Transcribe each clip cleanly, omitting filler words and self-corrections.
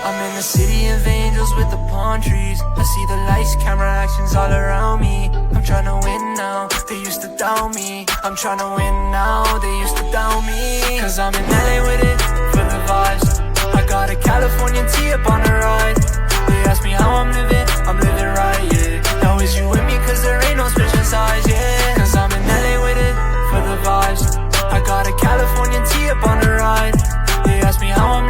I'm in the city of angels with the palm trees. I see the lights, camera actions all around me. I'm trying to win now, they used to doubt me. I'm trying to win now, they used to doubt me. Cause I'm in LA with it, for the vibes. I got a Californian tee up on the ride. They ask me how I'm living right, yeah. Now is you with me cause there ain't no switching sides, yeah. Cause I'm in LA with it, for the vibes. I got a Californian tee up on the ride. They ask me how I'm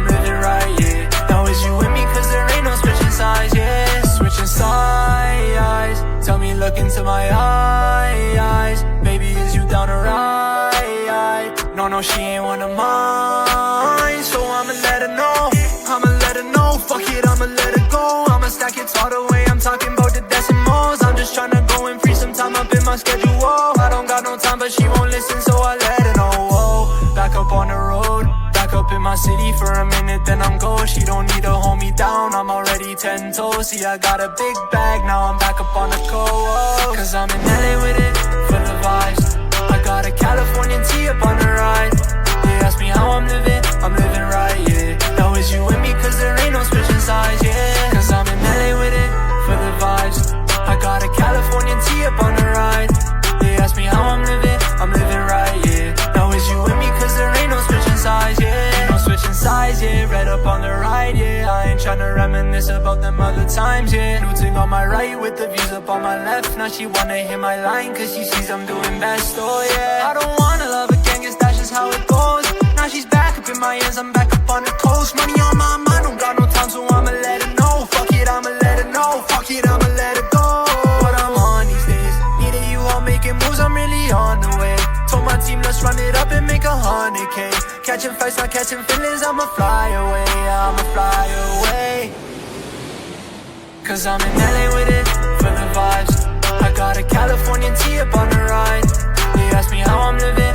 living right, yeah. Now is you with me cause there ain't no switching sides, yeah. Switching sides, tell me look into my eyes. Baby, is you down to ride? No, she ain't one of mine. So I'ma let her know, fuck it, I'ma let her go. I'ma stack it all the way, I'm talking about the decimals. I'm just tryna go and free some time up in my schedule. I don't got no time but she won't listen, so I let her know. Whoa, back up on the road, up in my city for a minute, then I'm go. She don't need to hold me down, I'm already 10 toes. See, I got a big bag, now I'm back up on the coast. Cause I'm in LA with it, for the vibes. I got a Californian tee up on the ride. They ask me how I'm living right, yeah. Now is you with me cause there ain't no switching sides, yeah. Cause I'm in LA with it, for the vibes. I got a Californian tee up on the ride. They ask me how I'm living right, yeah. Now is you with me cause there ain't no switching sides, yeah. No switching sides, yeah. Red up on the right, yeah. I ain't tryna reminisce about them other times, yeah. New ting on my right with the views up on my left. Now she wanna hear my line cause she sees I'm doing best, oh yeah. I don't wanna love again, guess that's just how it goes. Now she's back up in my hands, I'm back up on the coast. Money on my mind, don't got no time, so I'ma let her know. Fuck it, I'ma let her know. Fuck it, I'ma let her go. What I'm on these days, needed you all making moves, I'm really on the way. Told my team, let's run it up and make 100K. Catching fights, not catching feelings, I'ma fly away, I'ma fly away. Cause I'm in LA with it, for the vibes. I got a Californian tee up on the ride. They ask me how I'm living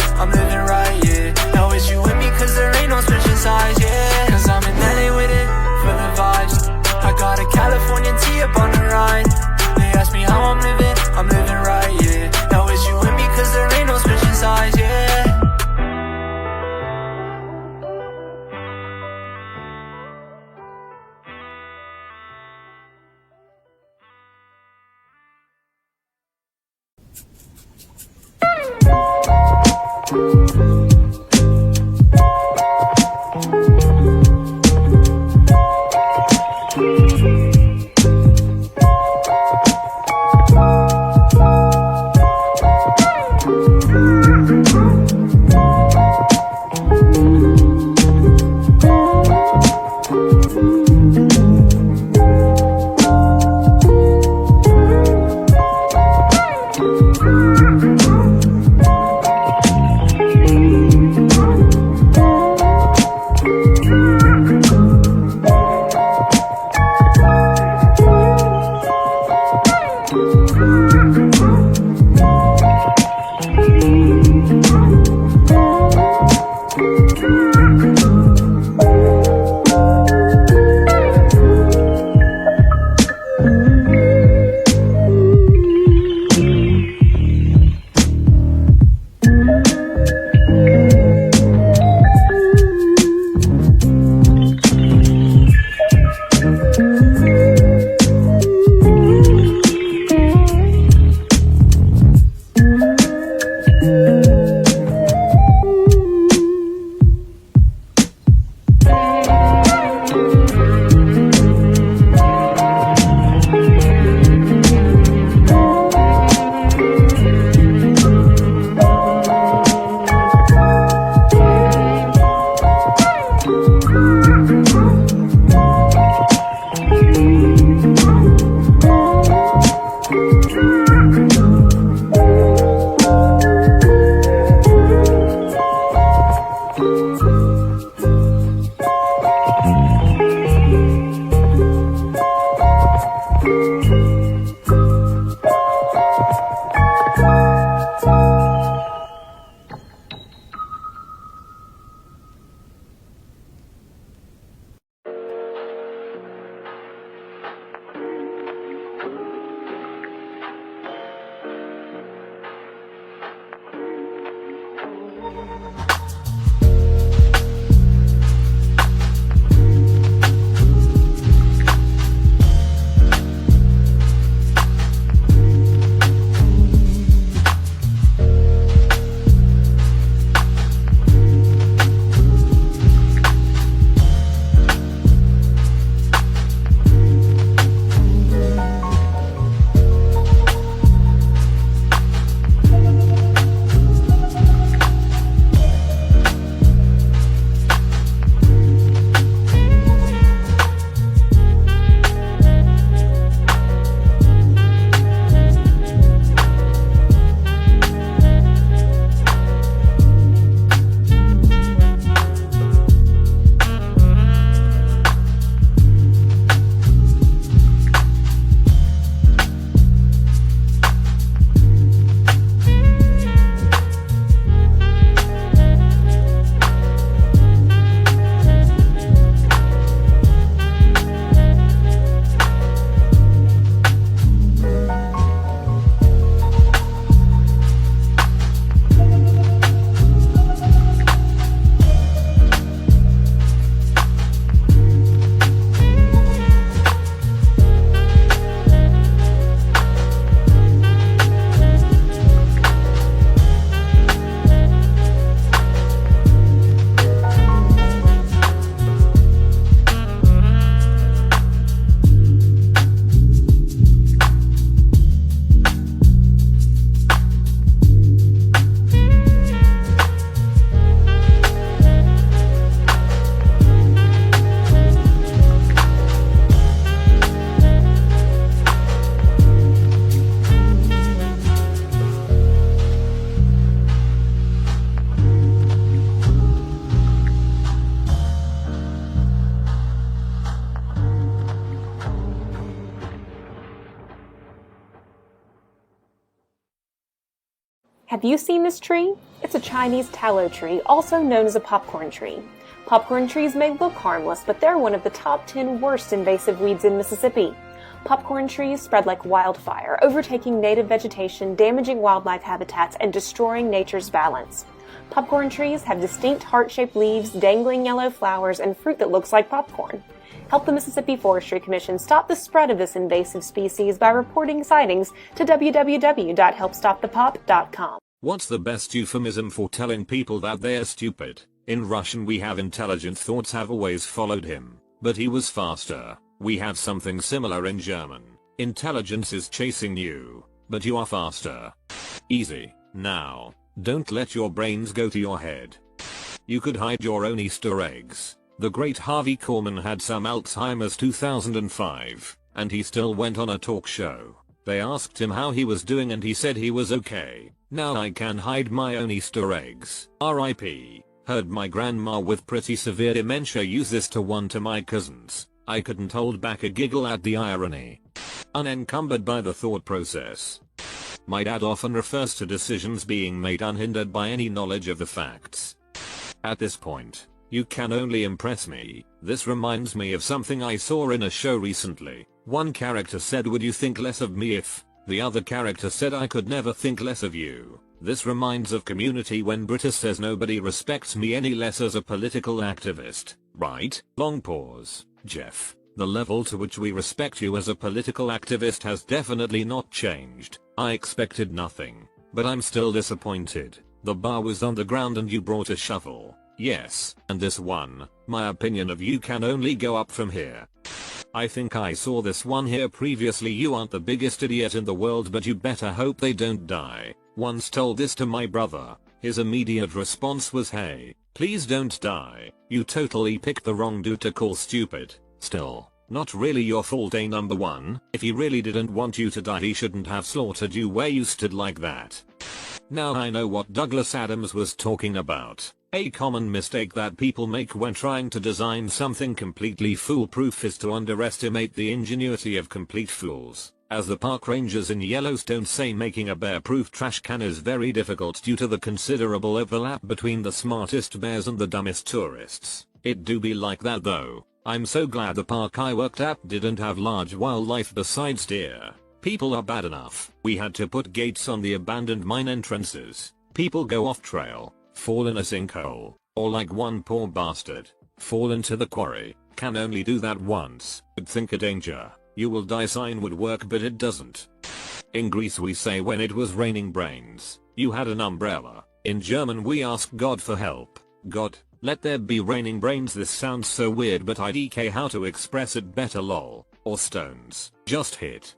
right, yeah. Now is you with me cause there ain't no switching sides, yeah. Cause I'm in LA with it, for the vibes. I got a Californian tee up on the ride. They ask me how I'm living right, yeah. Now is you with me cause there ain't no switching sides, yeah. Have you seen this tree? It's a Chinese tallow tree, also known as a popcorn tree. Popcorn trees may look harmless, but they're one of the top 10 worst invasive weeds in Mississippi. Popcorn trees spread like wildfire, overtaking native vegetation, damaging wildlife habitats, and destroying nature's balance. Popcorn trees have distinct heart-shaped leaves, dangling yellow flowers, and fruit that looks like popcorn. Help the Mississippi Forestry Commission stop the spread of this invasive species by reporting sightings to www.helpstopthepop.com. What's the best euphemism for telling people that they're stupid? In Russian we have intelligent thoughts have always followed him, but he was faster. We have something similar in German. Intelligence is chasing you, but you are faster. Easy. Now, don't let your brains go to your head. You could hide your own Easter eggs. The great Harvey Korman had some Alzheimer's 2005, and he still went on a talk show. They asked him how he was doing and he said he was okay. Now I can hide my own Easter eggs. RIP. Heard my grandma with pretty severe dementia use this to one to my cousins. I couldn't hold back a giggle at the irony. Unencumbered by the thought process. My dad often refers to decisions being made unhindered by any knowledge of the facts. At this point, you can only impress me. This reminds me of something I saw in a show recently. One character said, "Would you think less of me if?" The other character said, "I could never think less of you." This reminds of Community when Britta says, "Nobody respects me any less as a political activist." Right? Long pause. Jeff, the level to which we respect you as a political activist has definitely not changed. I expected nothing, but I'm still disappointed. The bar was on the ground and you brought a shovel. Yes, and this one, my opinion of you can only go up from here. I think I saw this one here previously. "You aren't the biggest idiot in the world, but you better hope they don't die." Once told this to my brother. His immediate response was, "Hey, please don't die. You totally picked the wrong dude to call stupid." Still, not really your fault, number one. If he really didn't want you to die, he shouldn't have slaughtered you where you stood like that. Now I know what Douglas Adams was talking about. A common mistake that people make when trying to design something completely foolproof is to underestimate the ingenuity of complete fools. As the park rangers in Yellowstone say, making a bear-proof trash can is very difficult due to the considerable overlap between the smartest bears and the dumbest tourists. It do be like that though. I'm so glad the park I worked at didn't have large wildlife besides deer. People are bad enough. We had to put gates on the abandoned mine entrances. People go off trail, fall in a sinkhole, or like one poor bastard, fall into the quarry. Can only do that once. Would think a danger, you will die sign would work, but it doesn't. In Greece we say, when it was raining brains, you had an umbrella. In German we ask God for help. God, let there be raining brains. This sounds so weird, but IDK how to express it better, lol. Or stones. Just hit.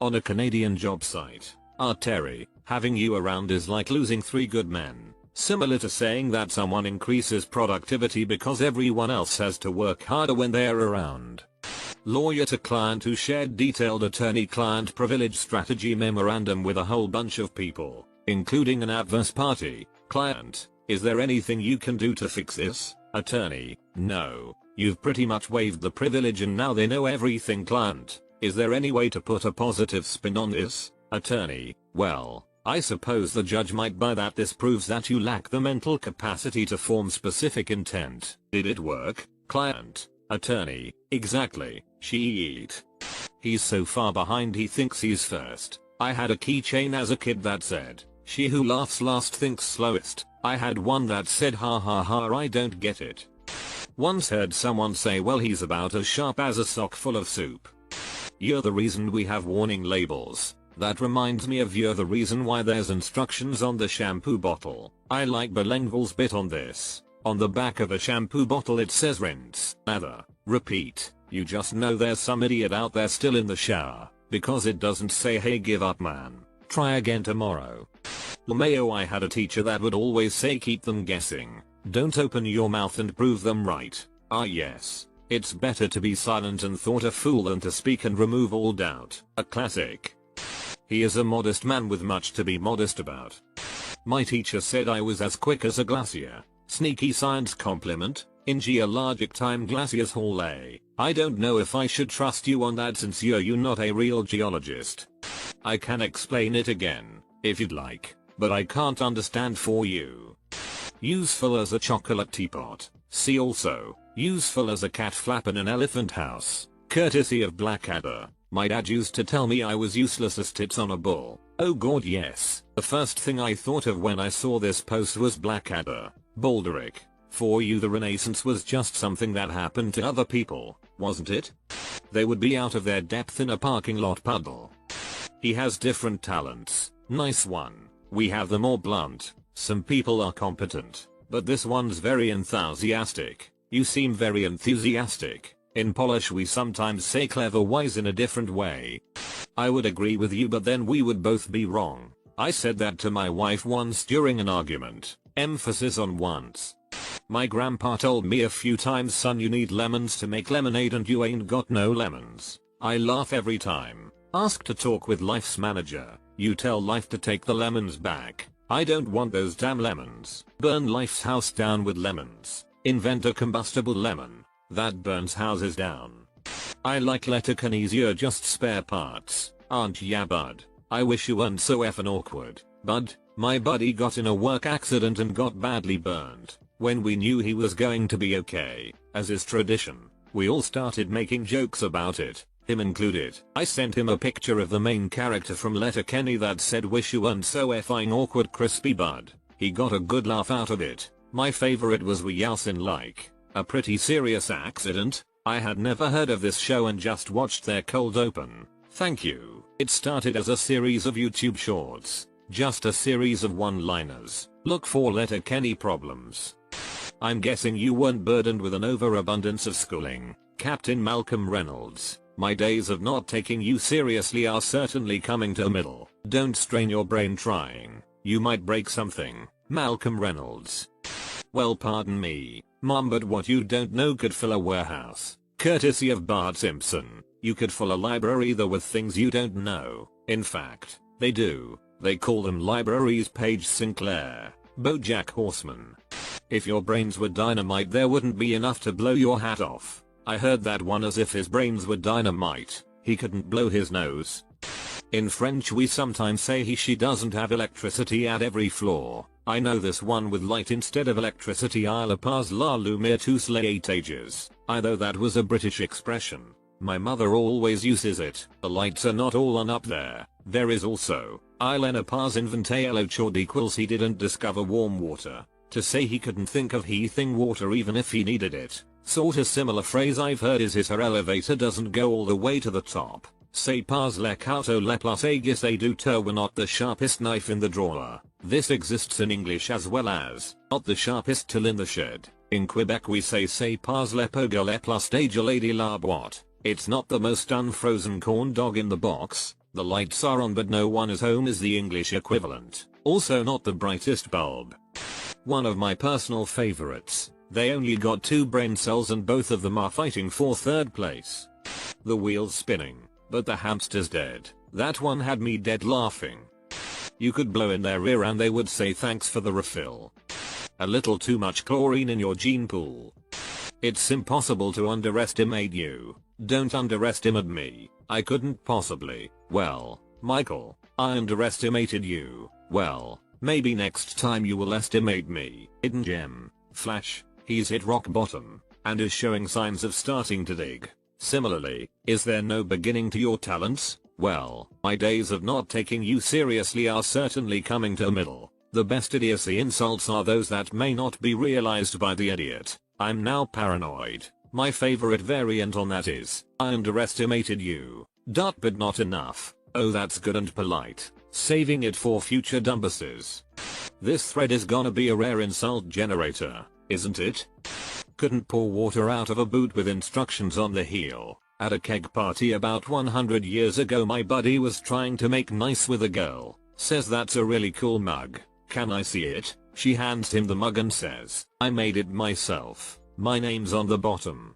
On a Canadian job site. Terry, having you around is like losing 3 good men. Similar to saying that someone increases productivity because everyone else has to work harder when they're around. Lawyer to client who shared detailed attorney-client privilege strategy memorandum with a whole bunch of people, including an adverse party. Client, is there anything you can do to fix this? Attorney, no. You've pretty much waived the privilege and now they know everything. Client, is there any way to put a positive spin on this? Attorney, well, I suppose the judge might buy that. This proves that you lack the mental capacity to form specific intent. Did it work? Client, attorney, exactly. Sheet. He's so far behind he thinks he's first. I had a keychain as a kid that said, "She who laughs last thinks slowest." I had one that said, "Ha ha ha, I don't get it." Once heard someone say, "Well, he's about as sharp as a sock full of soup." You're the reason we have warning labels. That reminds me of you're the reason why there's instructions on the shampoo bottle. I like Bilingual's bit on this. On the back of a shampoo bottle it says rinse, lather, repeat. You just know there's some idiot out there still in the shower, because it doesn't say, "Hey, give up man. Try again tomorrow." LMAO, I had a teacher that would always say, "Keep them guessing. Don't open your mouth and prove them right." Ah yes. It's better to be silent and thought a fool than to speak and remove all doubt. A classic. He is a modest man with much to be modest about. My teacher said I was as quick as a glacier. Sneaky science compliment. In geologic time glaciers haul A. I don't know if I should trust you on that since you're not a real geologist. I can explain it again, if you'd like, but I can't understand for you. Useful as a chocolate teapot. See also, useful as a cat flap in an elephant house. Courtesy of Blackadder. My dad used to tell me I was useless as tits on a bull. Oh god yes. The first thing I thought of when I saw this post was Blackadder. Balderic. For you the Renaissance was just something that happened to other people, wasn't it? They would be out of their depth in a parking lot puddle. He has different talents. Nice one. We have them all blunt. Some people are competent, but this one's very enthusiastic. You seem very enthusiastic. In Polish we sometimes say clever wise in a different way. I would agree with you, but then we would both be wrong. I said that to my wife once during an argument. Emphasis on once. My grandpa told me a few times, "Son, you need lemons to make lemonade and you ain't got no lemons." I laugh every time. Ask to talk with Life's manager. You tell Life to take the lemons back. I don't want those damn lemons. Burn Life's house down with lemons. Invent a combustible lemon that burns houses down. I like Letterkenny's, you're just spare parts, aren't ya bud? I wish you weren't so effing awkward, bud. My buddy got in a work accident and got badly burned. When we knew he was going to be okay, as is tradition, we all started making jokes about it, him included. I sent him a picture of the main character from Letterkenny that said wish you weren't so effing awkward crispy bud. He got a good laugh out of it. My favorite was we Yeltsin like a pretty serious accident. I had never heard of this show and just watched their cold open. Thank you. It started as a series of YouTube shorts. Just a series of one-liners. Look for Letterkenny problems. I'm guessing you weren't burdened with an overabundance of schooling. Captain Malcolm Reynolds. My days of not taking you seriously are certainly coming to a middle. Don't strain your brain trying. You might break something. Malcolm Reynolds. Well, pardon me, Mom, but what you don't know could fill a warehouse. Courtesy of Bart Simpson. You could fill a library though with things you don't know. In fact, they do. They call them libraries. Paige Sinclair. BoJack Horseman. If your brains were dynamite there wouldn't be enough to blow your hat off. I heard that one as if his brains were dynamite. He couldn't blow his nose. In French we sometimes say she doesn't have electricity at every floor. I know this one with light instead of electricity. Il pas la lumière tous les étages. I know that was a British expression. My mother always uses it. The lights are not all on up there. There is also, il n'a pas inventé l'eau chaude equals he didn't discover warm water. To say he couldn't think of heating water even if he needed it. Sorta similar phrase I've heard is her elevator doesn't go all the way to the top. C'est pas le couteau le plus aiguisé du tour, we're not the sharpest knife in the drawer. This exists in English as well as, not the sharpest tool in the shed. In Quebec we say c'est pas le pogo le plus agile de la boîte. It's not the most unfrozen corn dog in the box. The lights are on but no one is home is the English equivalent. Also not the brightest bulb. One of my personal favorites. They only got 2 brain cells and both of them are fighting for 3rd place. The wheel's spinning, but the hamster's dead. That one had me dead laughing. You could blow in their ear and they would say thanks for the refill. A little too much chlorine in your gene pool. It's impossible to underestimate you. Don't underestimate me. I couldn't possibly. Well, Michael, I underestimated you. Well, maybe next time you will estimate me. Hidden gem. Flash. He's hit rock bottom and is showing signs of starting to dig. Similarly, is there no beginning to your talents? Well, my days of not taking you seriously are certainly coming to a middle. The best idiocy insults are those that may not be realized by the idiot. I'm now paranoid. My favorite variant on that is, I underestimated you. But not enough. Oh, that's good and polite. Saving it for future dumbuses. This thread is gonna be a rare insult generator, isn't it? Couldn't pour water out of a boot with instructions on the heel. At a keg party about 100 years ago my buddy was trying to make nice with a girl. Says that's a really cool mug. Can I see it? She hands him the mug and says, I made it myself. My name's on the bottom.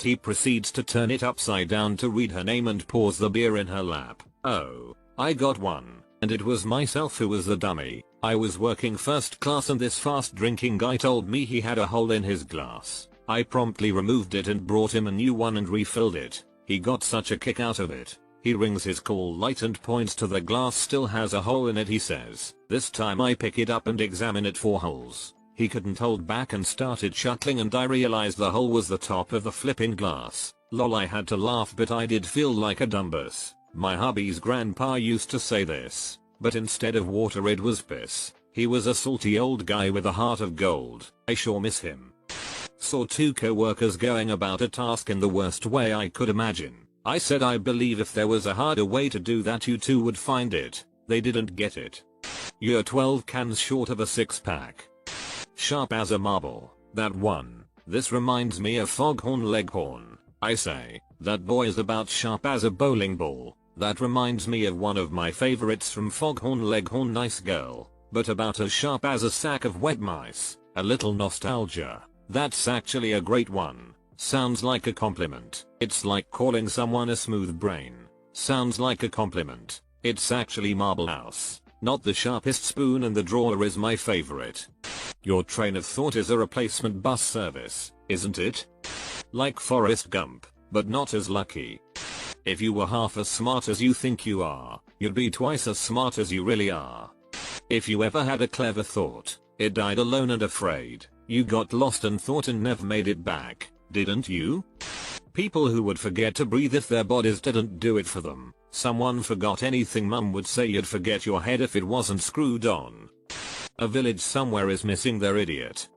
He proceeds to turn it upside down to read her name and pours the beer in her lap. Oh, I got one. And it was myself who was the dummy. I was working first class and this fast drinking guy told me he had a hole in his glass. I promptly removed it and brought him a new one and refilled it. He got such a kick out of it. He rings his call light and points to the glass still has a hole in it. He says, this time I pick it up and examine it for holes. He couldn't hold back and started chuckling and I realized the hole was the top of the flipping glass. Lol, I had to laugh but I did feel like a dumbass. My hubby's grandpa used to say this, but instead of water it was piss. He was a salty old guy with a heart of gold. I sure miss him. Saw 2 co-workers going about a task in the worst way I could imagine. I said I believe if there was a harder way to do that you two would find it. They didn't get it. You're 12 cans short of a 6-pack. Sharp as a marble. That one. This reminds me of Foghorn Leghorn. I say, that boy is about sharp as a bowling ball. That reminds me of one of my favorites from Foghorn Leghorn, Nice Girl, but about as sharp as a sack of wet mice. A little nostalgia. That's actually a great one. Sounds like a compliment. It's like calling someone a smooth brain. Sounds like a compliment. It's actually Marble House. Not the sharpest spoon in the drawer is my favorite. Your train of thought is a replacement bus service, isn't it? Like Forrest Gump, but not as lucky. If you were half as smart as you think you are, you'd be twice as smart as you really are. If you ever had a clever thought, it died alone and afraid, you got lost and thought and never made it back, didn't you? People who would forget to breathe if their bodies didn't do it for them. Someone forgot anything, mum would say you'd forget your head if it wasn't screwed on. A village somewhere is missing their idiot.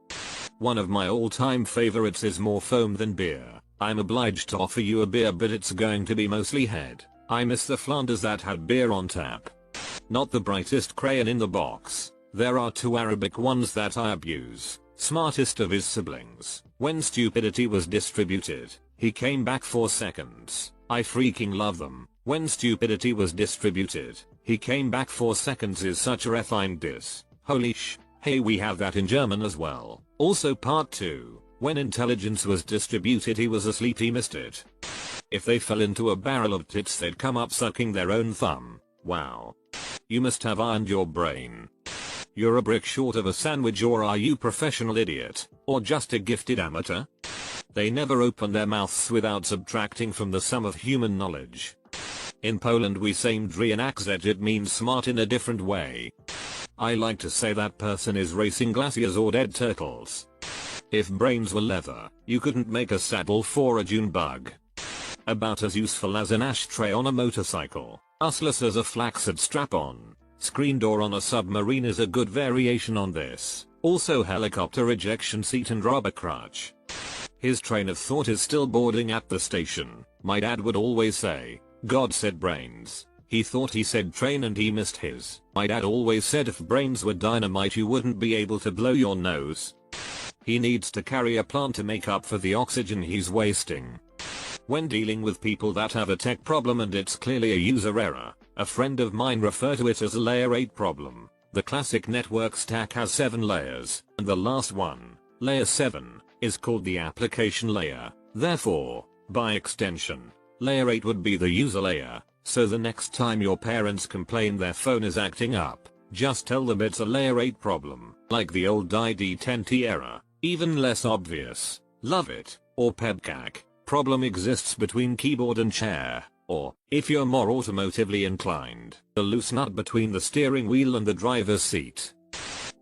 One of my all-time favorites is more foam than beer. I'm obliged to offer you a beer, but it's going to be mostly head. I miss the Flanders that had beer on tap. Not the brightest crayon in the box. There are 2 Arabic ones that I abuse. Smartest of his siblings. When stupidity was distributed, he came back 4 seconds. I freaking love them. When stupidity was distributed, he came back 4 seconds is such a refined diss. Holy sh. Hey, we have that in German as well. Also part 2. When intelligence was distributed, he was asleep, he missed it. If they fell into a barrel of tits, they'd come up sucking their own thumb. Wow. You must have ironed your brain. You're a brick short of a sandwich, or are you professional idiot, or just a gifted amateur? They never open their mouths without subtracting from the sum of human knowledge. In Poland we say mądry and akzet, it means smart in a different way. I like to say that person is racing glaciers or dead turtles. If brains were leather, you couldn't make a saddle for a June bug. About as useful as an ashtray on a motorcycle. Useless as a flaccid strap-on. Screen door on a submarine is a good variation on this. Also helicopter ejection seat and rubber crutch. His train of thought is still boarding at the station. My dad would always say, God said brains. He thought he said train and he missed his. My dad always said if brains were dynamite you wouldn't be able to blow your nose. He needs to carry a plant to make up for the oxygen he's wasting. When dealing with people that have a tech problem and it's clearly a user error, a friend of mine referred to it as a layer 8 problem. The classic network stack has 7 layers, and the last one, layer 7, is called the application layer. Therefore, by extension, layer 8 would be the user layer. So the next time your parents complain their phone is acting up, just tell them it's a layer 8 problem, like the old ID10T error, even less obvious. Love it. Or pebcac, problem exists between keyboard and chair. Or, if you're more automotively inclined, the loose nut between the steering wheel and the driver's seat.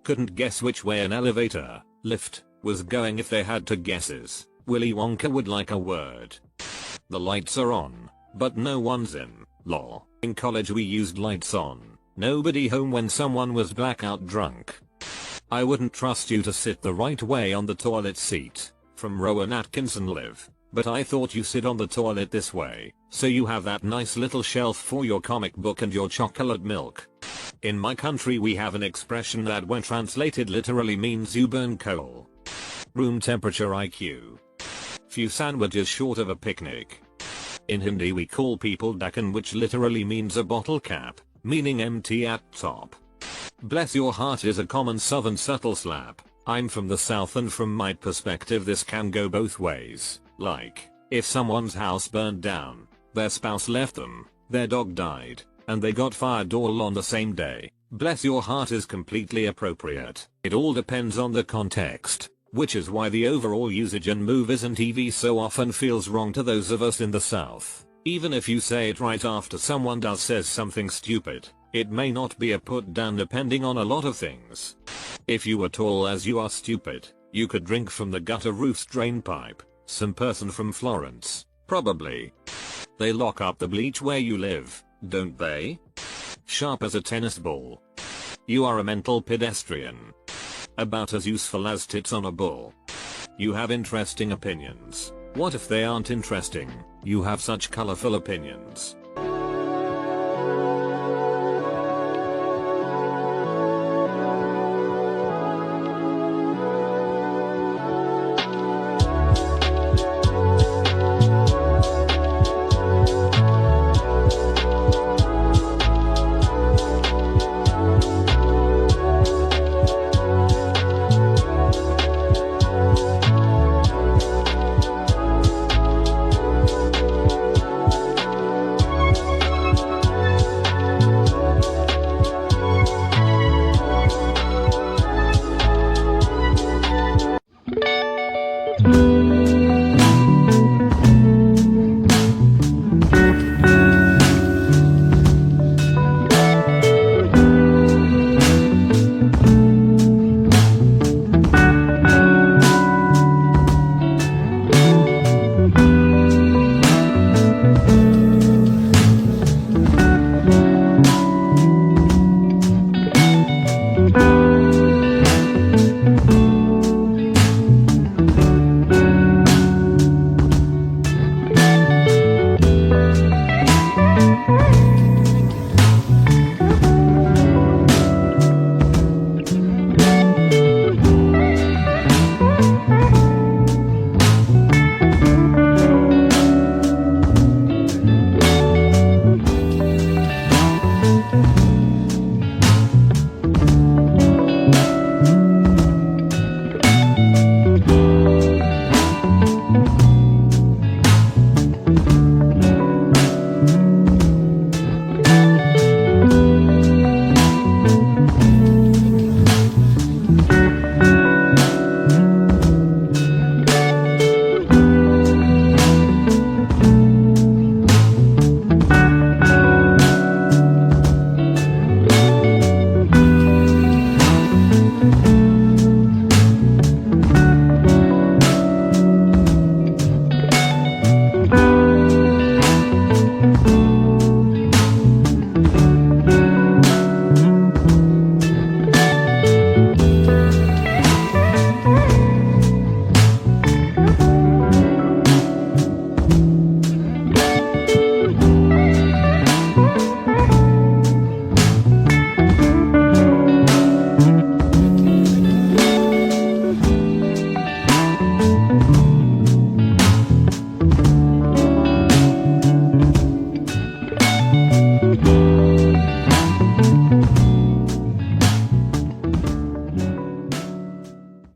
Couldn't guess which way an elevator, lift, was going if they had to guesses. Willy Wonka would like a word. The lights are on, but no one's in. Lol. In college we used lights on, nobody home when someone was blackout drunk. I wouldn't trust you to sit the right way on the toilet seat. From Rowan Atkinson Live. But I thought you sit on the toilet this way, so you have that nice little shelf for your comic book and your chocolate milk. In my country we have an expression that when translated literally means you burn coal. Room temperature IQ. Few sandwiches short of a picnic. In Hindi we call people Dakkan, which literally means a bottle cap, meaning empty at top. Bless your heart is a common southern subtle slap. I'm from the south and from my perspective this can go both ways. Like, if someone's house burned down, their spouse left them, their dog died, and they got fired all on the same day. Bless your heart is completely appropriate. It all depends on the context. Which is why the overall usage in movies and TV so often feels wrong to those of us in the South. Even if you say it right after someone says something stupid, it may not be a put down depending on a lot of things. If you were tall as you are stupid, you could drink from the gutter roof's drain pipe. Some person from Florence, probably. They lock up the bleach where you live, don't they? Sharp as a tennis ball. You are a mental pedestrian. About as useful as tits on a bull. You have interesting opinions. What if they aren't interesting? You have such colorful opinions.